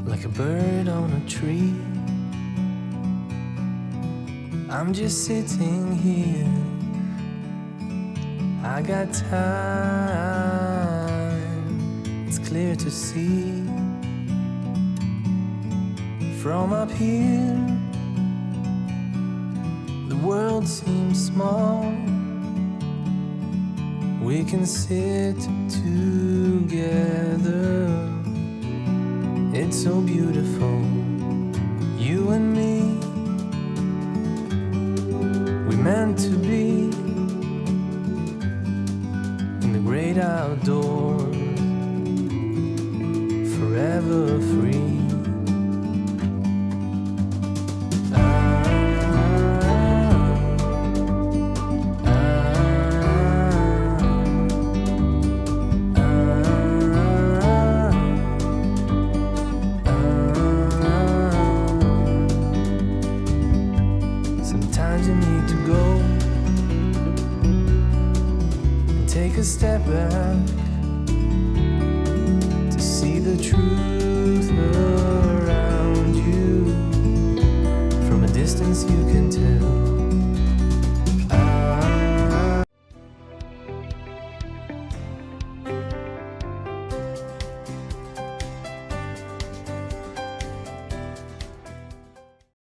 Like a bird on a tree, I'm just sitting here. I got time, it's clear to see. From up here, the world seems small. We can sit together. It's so beautiful, you and me. We meant to be in the great outdoors, forever free. Sometimes you need to go and take a step back to see the truth around you. From a distance you can tell